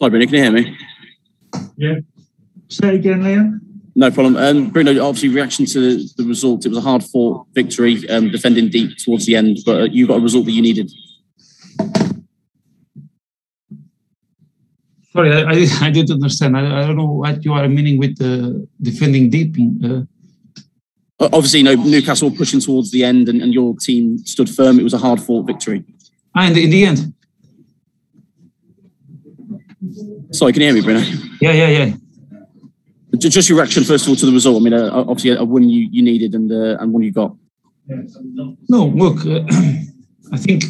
Hi, Bruno. Can you hear me? Yeah. Say it again, Liam. No problem. Bruno, obviously, reaction to the result. It was a hard-fought victory, defending deep towards the end, but you got a result that you needed. Sorry, I didn't understand. I don't know what you are meaning with defending deep. Obviously, Newcastle pushing towards the end, and your team stood firm. It was a hard-fought victory. And in the end. Sorry, can you hear me, Bruno? Yeah. Just your reaction, first of all, to the result. I mean, obviously, a win you needed and one you got. No, look, I think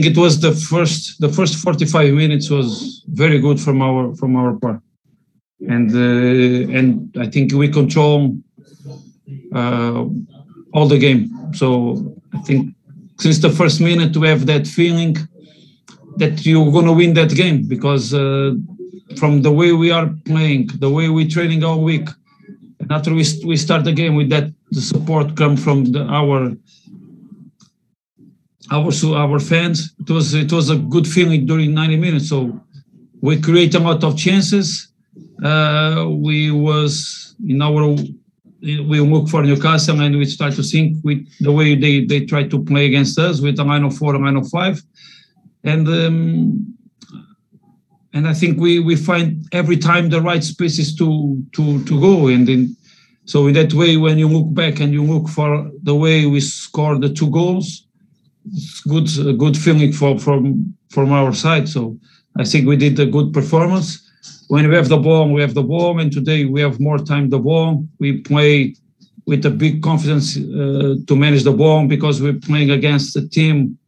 it was the first 45 minutes was very good from our part, and I think we control all the game. So I think since the first minute we have that feeling that you're going to win that game, because from the way we are playing, the way we're training all week, and after we start the game with that, the support come from our fans. It was a good feeling during 90 minutes. So we create a lot of chances. We look for Newcastle, and we start to think with the way they try to play against us with a line of 4, a line of 5. And I think we find every time the right spaces to go. So in that way, when you look back and you look for the way we scored the 2 goals, it's a good feeling from our side. So I think we did a good performance. When we have the ball, we have the ball. And today we have more time the ball. We play with a big confidence to manage the ball, because we're playing against a team.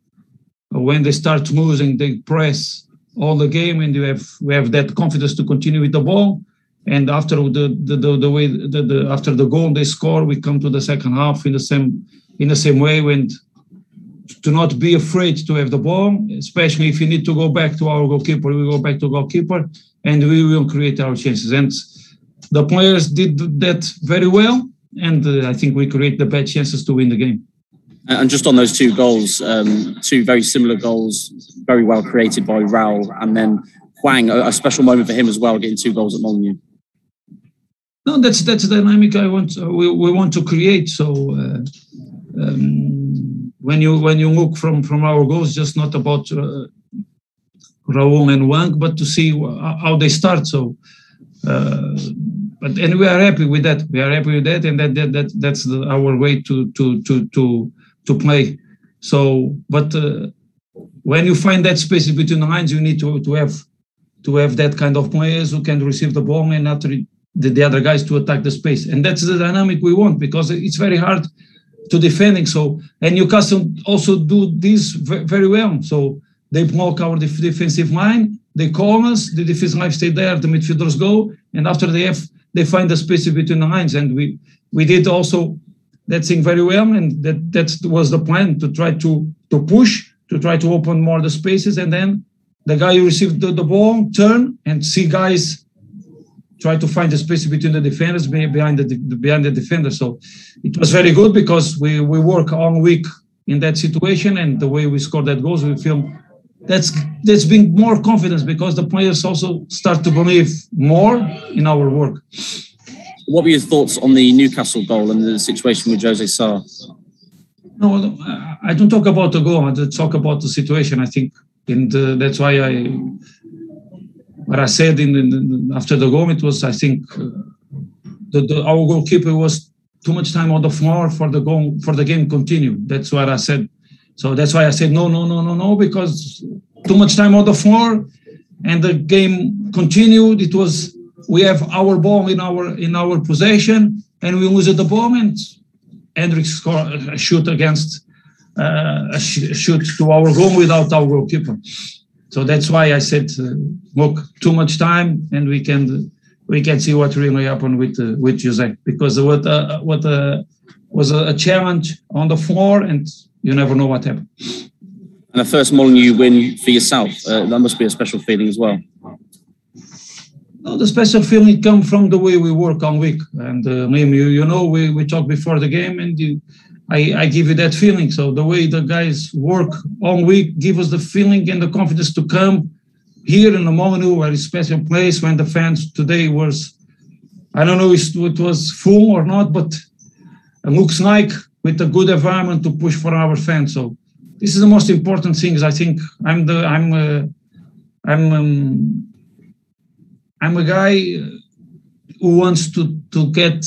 When they start losing, they press all the game, and we have that confidence to continue with the ball. And after after the goal they score, we come to the second half in the same way, when to not be afraid to have the ball, especially if you need to go back to our goalkeeper. We go back to goalkeeper, and we will create our chances. And the players did that very well, and I think we create the best chances to win the game. And just on those 2 goals, 2 very similar goals, very well created by Raul, and then Hwang, a special moment for him as well, getting 2 goals at Molineux. No, that's the dynamic we want to create. So when you look from our goals, just not about Raul and Hwang, but to see how they start. So, and we are happy with that. And that's our way to play. So, but when you find that space between the lines, you need to have that kind of players who can receive the ball and after the other guys to attack the space. And that's the dynamic we want, because it's very hard to defending. So, and Newcastle also do this very well. So they block our defensive line, they call us, the defensive line stay there, the midfielders go, and after they find the space between the lines. And we did also that thing very well, and that was the plan, to try to push, to try to open more the spaces, and then the guy who received the ball turn and see guys try to find the space between the defenders behind the defender. So it was very good, because we work all week in that situation, and the way we scored that goals, we feel that's been more confidence, because the players also start to believe more in our work. What were your thoughts on the Newcastle goal and the situation with Jose Sarr? No, I don't talk about the goal. I talk about the situation. I think, and that's why what I said after the goal, it was, I think, our goalkeeper was too much time on the floor for the game continue. That's what I said. So that's why I said no, because too much time on the floor, and the game continued. It was, we have our ball in our possession, and we lose the ball, and Hendrik scored a shoot against a shoot to our goal without our goalkeeper. So that's why I said, look, too much time, and we can see what really happened with Jose, because what was a challenge on the floor, and you never know what happened. And the first Molineux win for yourself, that must be a special feeling as well. No, the special feeling comes from the way we work all week. And Liam, you know, we talked before the game, and I give you that feeling. So the way the guys work all week give us the feeling and the confidence to come here in the Molyneux, a very special place when the fans today was, I don't know if it was full or not, but it looks like with a good environment to push for our fans. So this is the most important thing. I think I'm a guy who wants to get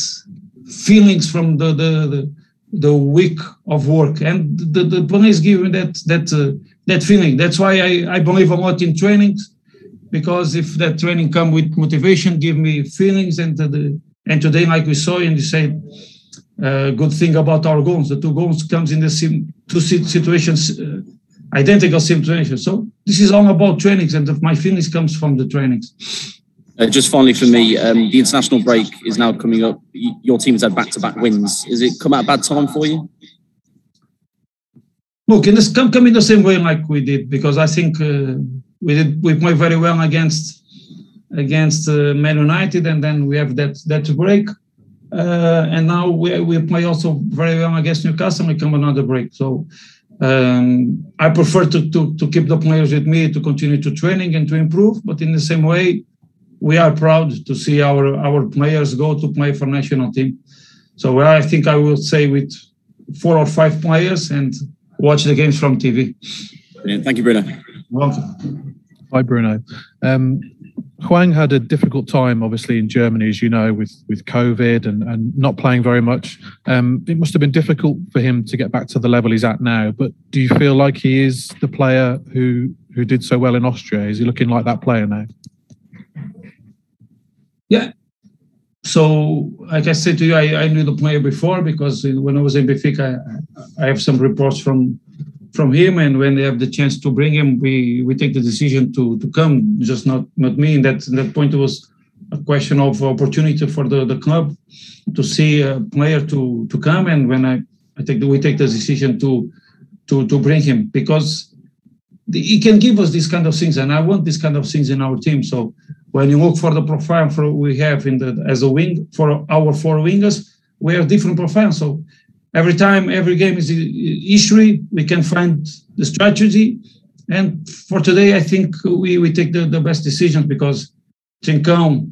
feelings from the week of work, and the players give me that feeling. That's why I believe a lot in trainings, because if that training come with motivation, give me feelings, and today, like we saw, and you said, good thing about our goals. The 2 goals comes in the same two situations, identical situations. So this is all about trainings, and my feelings comes from the trainings. Just finally for me, the international break is now coming up. Your team has had back-to-back wins. Is it come at a bad time for you? Look, in this come in the same way like we did, because I think we played very well against Man United, and then we have that break. And now we play also very well against Newcastle, and we come another break. So I prefer to keep the players with me, to continue to training and to improve. But in the same way, we are proud to see our players go to play for national team. So I think I will stay with 4 or 5 players and watch the games from TV. Brilliant. Thank you, Bruno. Welcome. Hi, Bruno. Hwang had a difficult time, obviously, in Germany, as you know, with COVID and not playing very much. It must have been difficult for him to get back to the level he's at now. But do you feel like he is the player who did so well in Austria? Is he looking like that player now? Yeah. So, like I said to you, I knew the player before, because when I was in Benfica, I have some reports from him, and when they have the chance to bring him, we take the decision to come. Just not me. In that point, it was a question of opportunity for the club to see a player to come, and when we take the decision to bring him, because he can give us these kind of things, and I want these kind of things in our team. So when you look for the profile we have as a wing for our 4 wingers, we have different profiles. So every game is history. We can find the strategy, and for today, I think we take the best decisions, because Trincão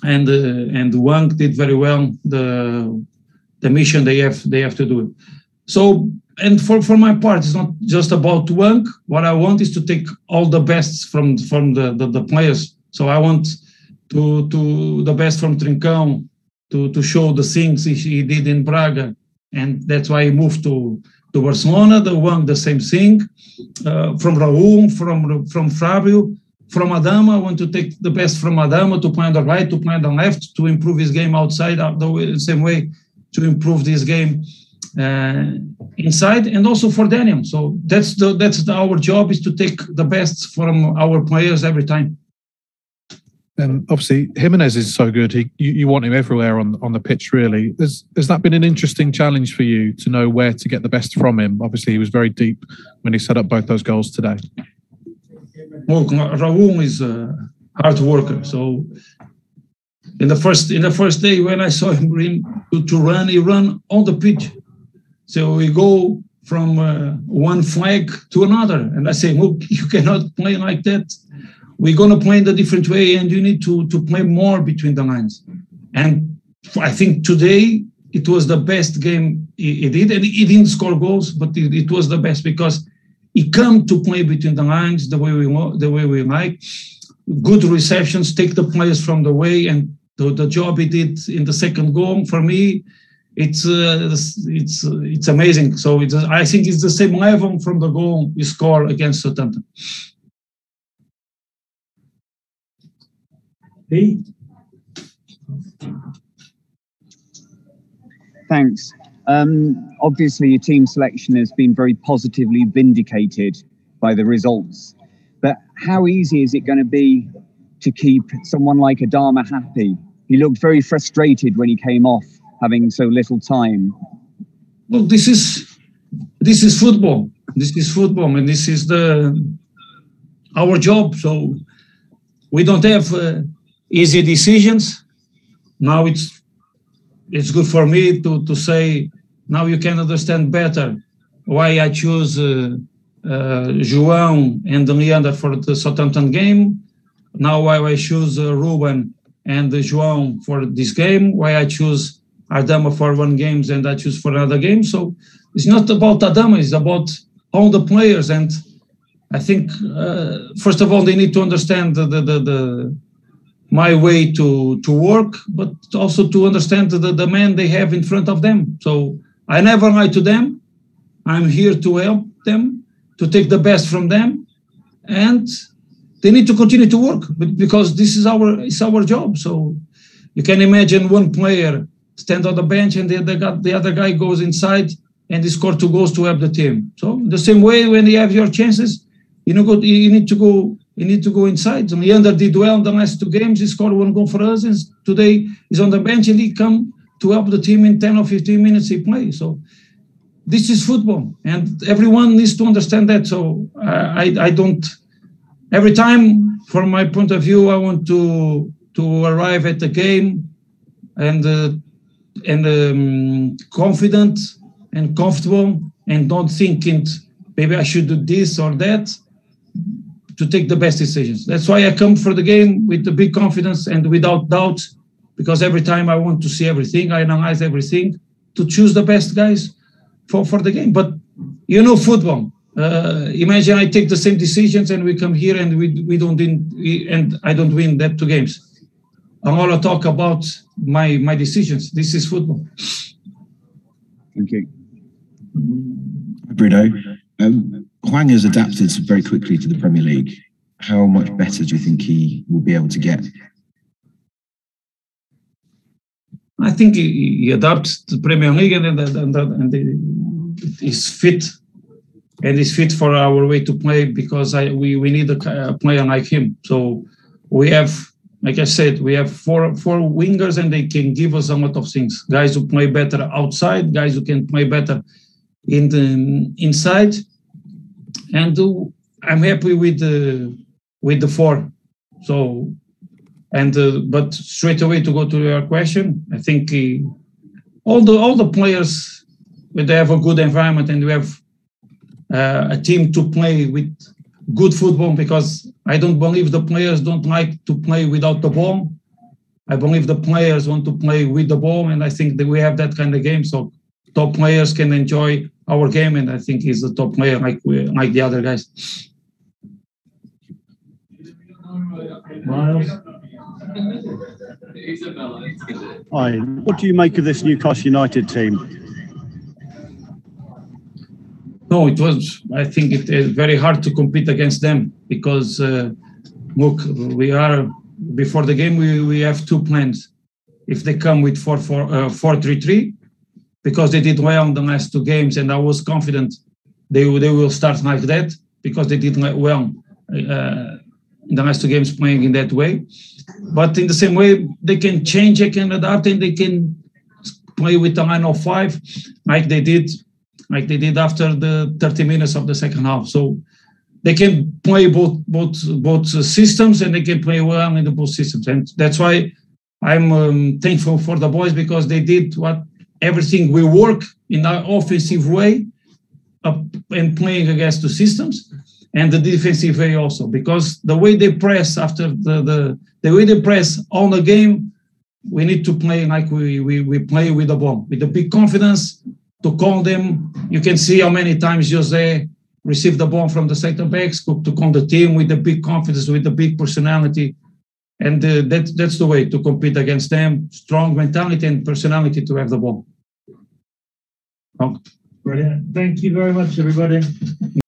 and Wang did very well the mission they have to do. So, and for my part, it's not just about Wang. What I want is to take all the best from the players. So I want to the best from Trincão to show the things he did in Braga, and that's why he moved to Barcelona. The Wang, the same thing. From Raul, from Fabio, from Adama, I want to take the best from Adama to play on the right, to play on the left, to improve his game outside, the same way to improve this game inside, and also for Daniel. So that's our job, is to take the best from our players every time. And obviously, Jimenez is so good. You want him everywhere on the pitch, really. Has that been an interesting challenge for you to know where to get the best from him? Obviously, he was very deep when he set up both those goals today. Well, Raul is a hard worker. So in the first day when I saw him to run, he ran on the pitch. So we go from one flag to another, and I say, look, you cannot play like that. We're going to play in a different way, and you need to play more between the lines. And I think today it was the best game he did, and he didn't score goals, but it was the best, because he come to play between the lines the way we like. Good receptions, take the players from the way, and the job he did in the second goal, for me, it's amazing. So I think it's the same level from the goal he scored against Southampton. Hey. Thanks. Obviously, your team selection has been very positively vindicated by the results. But how easy is it going to be to keep someone like Adama happy? He looked very frustrated when he came off, having so little time. Well, this is football. This is football, and this is our job. So we don't have easy decisions. Now it's good for me to say, now you can understand better why I choose João and Leander for the Southampton game. Now I choose Ruben and João for this game. Why I choose Adama for one game and I choose for another game. So it's not about Adama, it's about all the players. And I think, first of all, they need to understand my way to work, but also to understand the man they have in front of them. So I never lie to them. I'm here to help them, to take the best from them. And they need to continue to work because this is our job. So you can imagine one player stand on the bench and the other guy goes inside and he scored 2 goals to help the team. So the same way when you have your chances, you need to go inside. And Leander did well in the last 2 games. He scored 1 goal for us. And today he's on the bench and he come to help the team in 10 or 15 minutes he plays. So this is football and everyone needs to understand that. So I don't, every time from my point of view, I want to arrive at the game and confident and comfortable and not thinking maybe I should do this or that, to take the best decisions. That's why I come for the game with the big confidence and without doubt, because every time I want to see everything, I analyze everything to choose the best guys for the game. But you know football. Imagine I take the same decisions and we come here and we don't win, and I don't win that 2 games. I want to talk about my decisions. This is football. Thank you. Bruno, Hwang has adapted very quickly to the Premier League. How much better do you think he will be able to get? I think he adapts to the Premier League and he's fit. And he's fit for our way to play because we need a player like him. So we have, like I said, we have four wingers and they can give us a lot of things. Guys who play better outside, guys who can play better in the inside. And I'm happy with the 4. So, but straight away to go to your question, I think all the players, when they have a good environment and we have a team to play with good football, because I don't believe the players don't like to play without the ball. I believe the players want to play with the ball, and I think that we have that kind of game. So top players can enjoy our game, and I think he's a top player like the other guys. Miles. Hi. What do you make of this Newcastle United team? No, I think it is very hard to compete against them because, look, before the game, we have 2 plans. If they come with 4-3-3, because they did well in the last 2 games, and I was confident they will start like that because they did well in the last 2 games playing in that way. But in the same way, they can change, they can adapt, and they can play with a line of 5 like they did after the 30 minutes of the second half. So they can play both systems and they can play well in the both systems. And that's why I'm thankful for the boys, because they did everything we work in our offensive way and playing against the systems, and the defensive way also, because the way they press after the way they press on the game, we need to play like we play with the ball, with the big confidence, to call them. You can see how many times Jose received the ball from the center backs to call the team with the big confidence, with the big personality. And that's the way to compete against them. Strong mentality and personality to have the ball. Brilliant. Thank you very much, everybody.